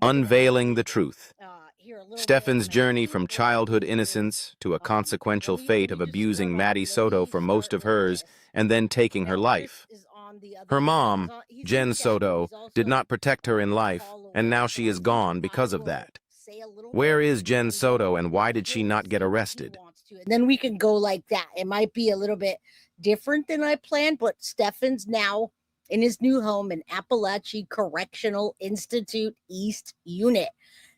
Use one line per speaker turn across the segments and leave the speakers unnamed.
Unveiling the truth.
Here a little
Stephan's
bit,
journey from childhood innocence to a consequential fate of abusing Maddie Soto for most of hers and then taking her life. Her mom, Jen Soto, did not protect her in life, and now she is gone because of that. Where is Jen Soto, and why did she not get arrested?
And then we can go like that. It might be a little bit different than I planned, but Stephan's now in his new home in Apalachee Correctional Institute East Unit.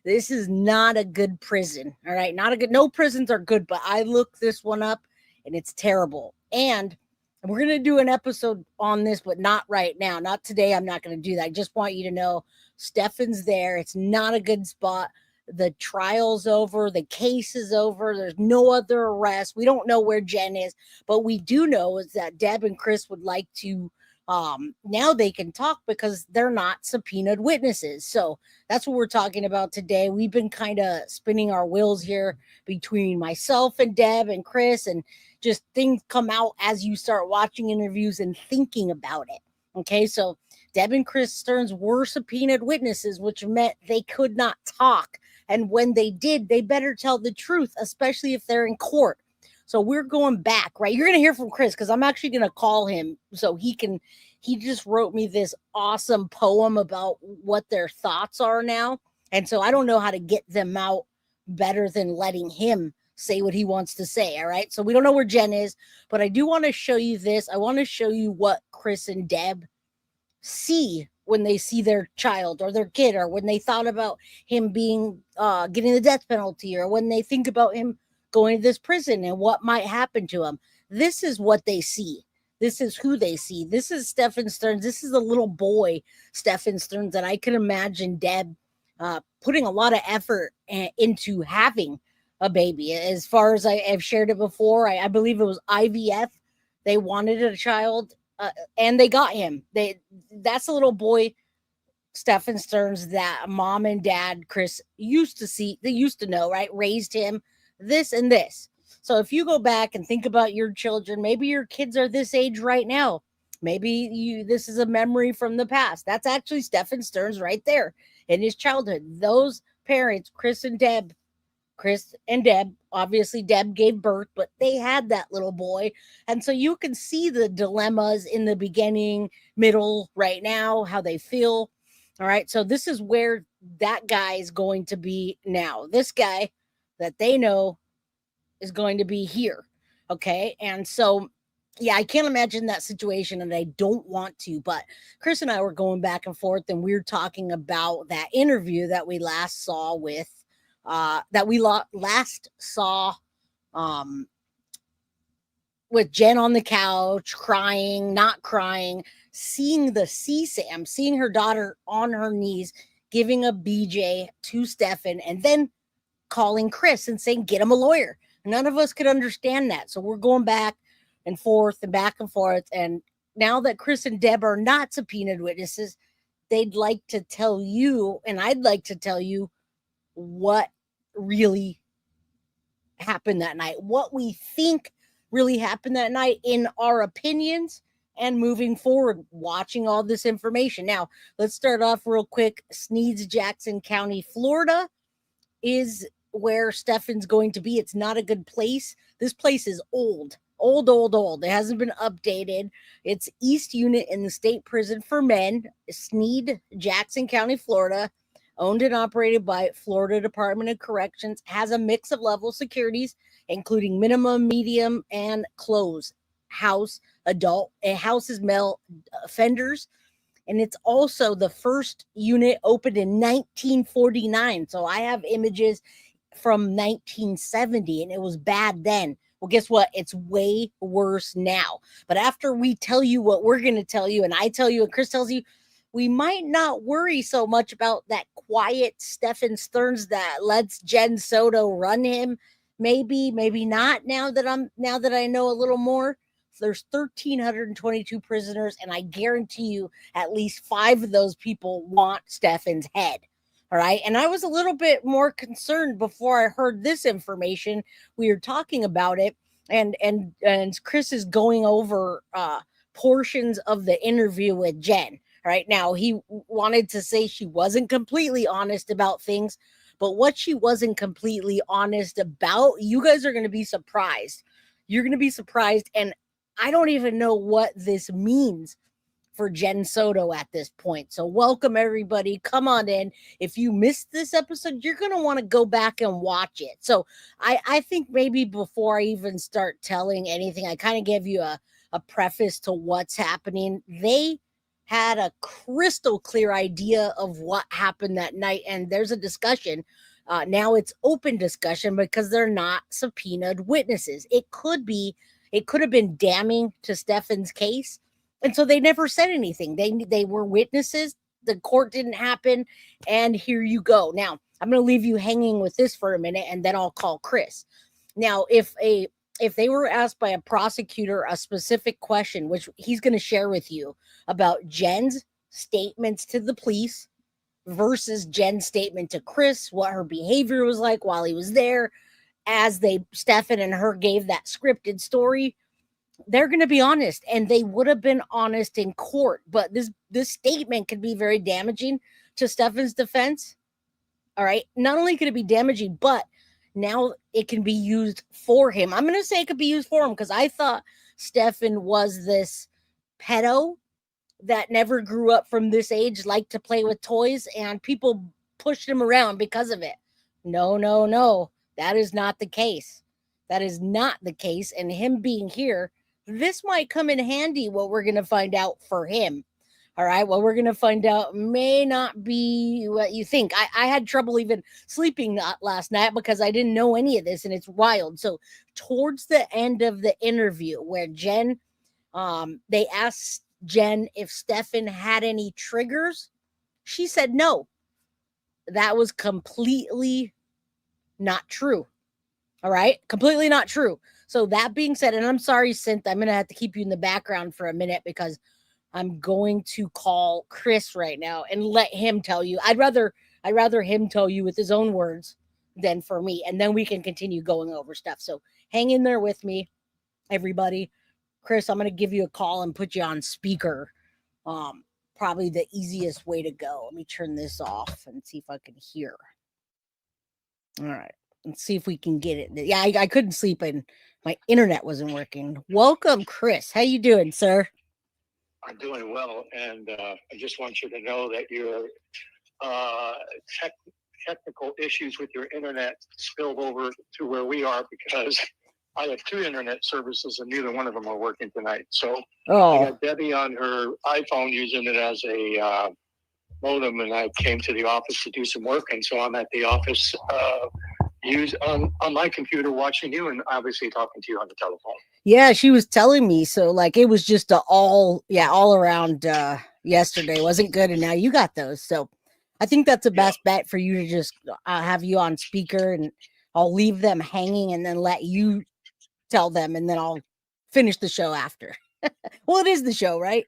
This is not a good prison. All right. Not a good, no prisons are good, but I looked this one up and it's terrible. And we're going to do an episode on this, but not right now. Not today. I'm not going to do that. I just want you to know Stephan's there. It's not a good spot. The trial's over. The case is over. There's no other arrest. We don't know where Jen is, but we do know is that Deb and Chris would like to now they can talk because they're not subpoenaed witnesses. So that's what we're talking about today. We've been kind of spinning our wheels here between myself and Deb and Chris, and just things come out as you start watching interviews and thinking about it. Okay, so Deb and Chris Stearns were subpoenaed witnesses, which meant they could not talk. And when they did, they better tell the truth, especially if they're in court. So we're going back, right? You're going to hear from Chris because I'm actually going to call him so he just wrote me this awesome poem about what their thoughts are now. And so I don't know how to get them out better than letting him say what he wants to say. All right. So we don't know where Jen is, but I do want to show you this. I want to show you what Chris and Deb see when they see their child or their kid, or when they thought about him being getting the death penalty, or when they think about him going to this prison and what might happen to him. This is what they see. This is who they see. This is Stephan Stearns. This is the little boy, Stephan Stearns, that I could imagine Deb putting a lot of effort into having a baby. As far as I have shared it before, I believe it was IVF. They wanted a child, and they got him. That's a little boy, Stephan Stearns, that mom and dad, Chris, used to see. They used to know, right? Raised him. This and this. So if you go back and think about your children, maybe your kids are this age right now. Maybe this is a memory from the past. That's actually Stephan Stearns right there in his childhood. Those parents, Chris and Deb, obviously Deb gave birth, but they had that little boy. And so you can see the dilemmas in the beginning, middle, right now, how they feel. All right. So this is where that guy is going to be now. This guy that they know is going to be here. Okay. And so, yeah, I can't imagine that situation, and I don't want to, but Chris and I were going back and forth, and we were talking about that interview that we last saw with, with Jen on the couch, crying, not crying, seeing the CSAM, seeing her daughter on her knees, giving a BJ to Stephan, and then calling Chris and saying, get him a lawyer. None of us could understand that. So we're going back and forth and back and forth. And now that Chris and Deb are not subpoenaed witnesses, they'd like to tell you, and I'd like to tell you, what really happened that night, what we think really happened that night in our opinions, and moving forward, watching all this information. Now, let's start off real quick. Sneads, Jackson County, Florida is where Stephan's going to be. It's not a good place. This place is old. It hasn't been updated. It's East Unit in the State Prison for Men, Snead, Jackson County, Florida, owned and operated by Florida Department of Corrections, has a mix of level securities, including minimum, medium, and closed house adult. It houses male offenders, and it's also the first unit opened in 1949. So I have images from 1970, and it was bad then. Well, guess what? It's way worse now. But after we tell you what we're going to tell you, and I tell you, and Chris tells you, we might not worry so much about that quiet Stephan Stearns that lets Jen Soto run him. Maybe not. Now that I know a little more. There's 1,322 prisoners, and I guarantee you at least 5 of those people want Stephan's head. All right. And I was a little bit more concerned before I heard this information. We were talking about it, and Chris is going over portions of the interview with Jen. Right now, he wanted to say she wasn't completely honest about things, but what she wasn't completely honest about, you guys are going to be surprised. You're going to be surprised. And I don't even know what this means for Jen Soto at this point. So welcome everybody. Come on in. If you missed this episode, you're going to want to go back and watch it. So I think maybe before I even start telling anything, I kind of give you a preface to what's happening. They had a crystal clear idea of what happened that night. And there's a discussion. Now it's open discussion because they're not subpoenaed witnesses. It could have been damning to Stephan's case. And so they never said anything. They were witnesses. The court didn't happen. And here you go. Now, I'm going to leave you hanging with this for a minute, and then I'll call Chris. Now, if they were asked by a prosecutor a specific question, which he's going to share with you about Jen's statements to the police versus Jen's statement to Chris, what her behavior was like while he was there, as Stephan and her gave that scripted story, they're going to be honest, and they would have been honest in court. But this statement could be very damaging to Stephan's defense. All right. Not only could it be damaging, but now it can be used for him. I'm going to say it could be used for him because I thought Stephan was this pedo that never grew up from this age, liked to play with toys, and people pushed him around because of it. No. That is not the case. That is not the case. And him being here, this might come in handy, what we're going to find out for him. All right. What we're going to find out may not be what you think. I had trouble even sleeping last night because I didn't know any of this, and it's wild. So towards the end of the interview where Jen, they asked Jen if Stephan had any triggers, she said no. That was completely not true. All right. Completely not true. So that being said, and I'm sorry, Synth, I'm going to have to keep you in the background for a minute because I'm going to call Chris right now and let him tell you. I'd rather him tell you with his own words than for me. And then we can continue going over stuff. So hang in there with me, everybody. Chris, I'm going to give you a call and put you on speaker. Probably the easiest way to go. Let me turn this off and see if I can hear. All right. Let's see if we can get it. Yeah, I couldn't sleep and my internet wasn't working. Welcome, Chris. How you doing, sir?
I'm doing well, and I just want you to know that your technical issues with your internet spilled over to where we are because I have two internet services and neither one of them are working tonight. So I got Debbie on her iPhone using it as a modem, and I came to the office to do some work, and so I'm at the office on my computer watching you and obviously talking to you on the telephone.
Yeah, she was telling me. So like it was just all around yesterday wasn't good, and now you got those. So I think that's the best bet for you to just have you on speaker, and I'll leave them hanging and then let you tell them, and then I'll finish the show after. Well, it is the show, right?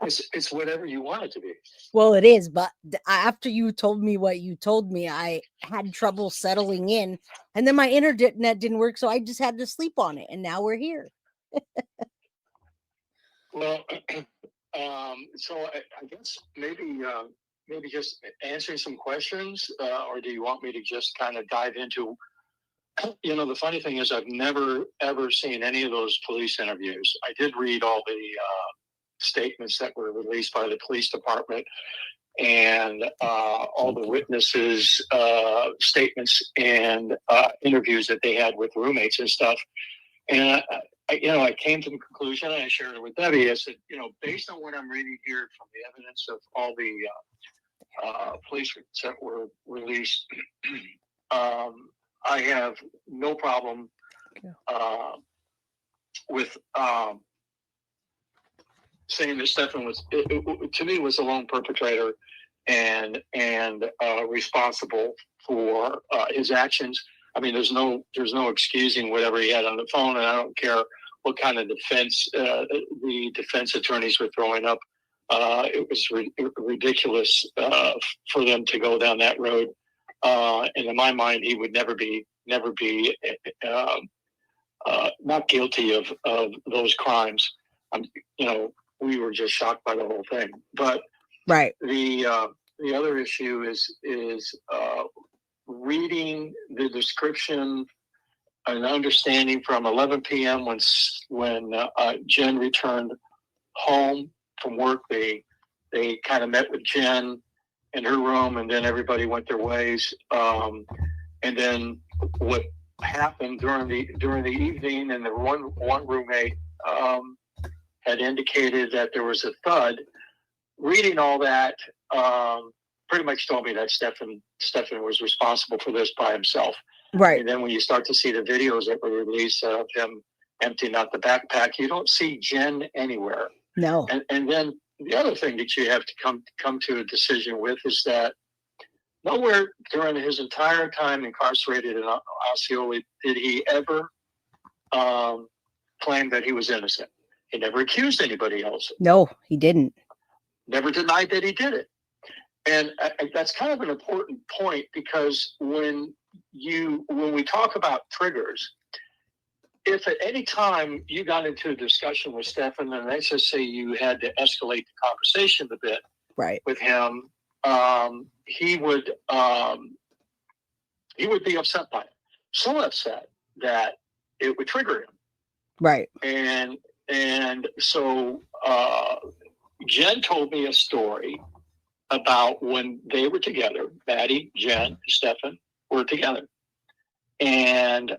It's whatever you want it to be.
Well, it is, but after you told me what you told me, I had trouble settling in, and then my internet didn't work, so I just had to sleep on it, and now we're here.
Well, so I guess maybe just answering some questions, or do you want me to just kind of dive into? The funny thing is, I've never ever seen any of those police interviews. I did read all the statements that were released by the police department and all the witnesses' statements and interviews that they had with roommates and stuff. And I came to the conclusion, and I shared it with Debbie. I said, based on what I'm reading here from the evidence of all the police reports that were released, I have no problem with saying that Stephan was, to me, was a lone perpetrator and responsible for his actions. I mean, there's no excusing whatever he had on the phone, and I don't care what kind of defense the defense attorneys were throwing up. It was ridiculous for them to go down that road. And in my mind, he would never be not guilty of those crimes. we were just shocked by the whole thing. But
right.
The other issue is reading the description and understanding from 11 p.m. when Jen returned home from work. They kind of met with Jen in her room, and then everybody went their ways. And then what happened during the evening, and the one roommate had indicated that there was a thud. Reading all that pretty much told me that Stephan was responsible for this by himself.
Right.
And then when you start to see the videos that were released of him emptying out the backpack, you don't see Jen anywhere.
No.
And then the other thing that you have to come to a decision with is that nowhere during his entire time incarcerated in Osceola did he ever claim that he was innocent. He never accused anybody else.
No, he didn't.
Never denied that he did it. And that's kind of an important point, because when we talk about triggers, if at any time you got into a discussion with Stephan, and let's just say you had to escalate the conversation a bit
right.
with him, he would be upset by it. So upset that it would trigger him.
Right.
And so Jen told me a story about when they were together. Maddie, Jen, Stephan were together. And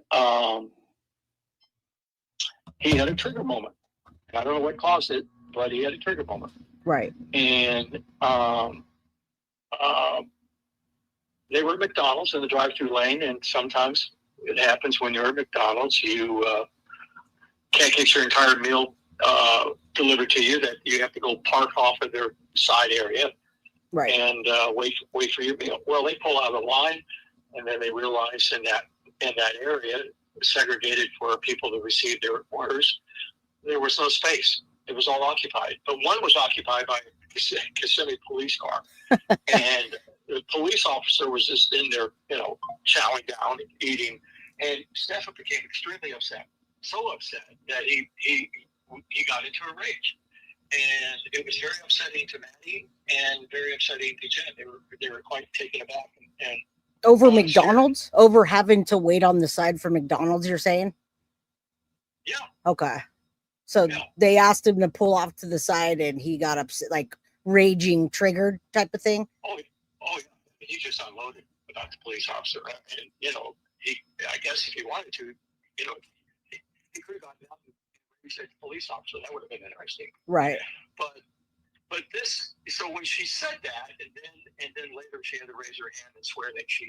he had a trigger moment. I don't know what caused it, but he had a trigger moment.
Right.
And they were at McDonald's in the drive-thru lane, and sometimes it happens when you're at McDonald's, you can't get your entire meal delivered to you, that you have to go park off of their side area.
Right.
And wait for your meal. Well, they pull out of the line, and then they realize in that area segregated for people to receive their orders, there was no space. It was all occupied. But one was occupied by a Kissimmee police car. And the police officer was just in there, chowing down, eating. And Stephan became extremely upset. So upset that he got into a rage. And it was very upsetting to Maddie and very upsetting to Jen. They were quite taken aback. And
over McDonald's? Scared. Over having to wait on the side for McDonald's, you're saying?
Yeah.
Okay. So they asked him to pull off to the side, and he got upset, like raging, triggered type of thing?
Oh yeah. He just unloaded about the police officer. And, I guess if he wanted to, he could have gotten out and said police officer. That would have been interesting.
Right.
But this, so when she said that, and then later she had to raise her hand and swear that she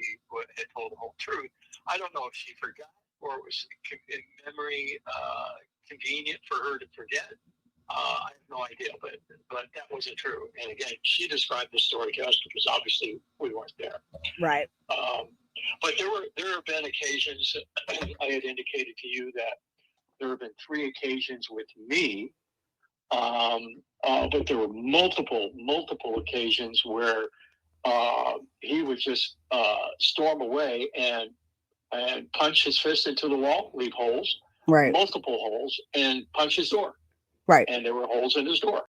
had told the whole truth. I don't know if she forgot or it was in memory convenient for her to forget. I have no idea, but that wasn't true. And again, she described the story to us because obviously we weren't there.
Right.
But there have been occasions. I had indicated to you that there have been 3 occasions with me. But there were multiple occasions where he would just storm away and punch his fist into the wall, leave holes,
right,
multiple holes, and punch his door.
Right.
And there were holes in his door.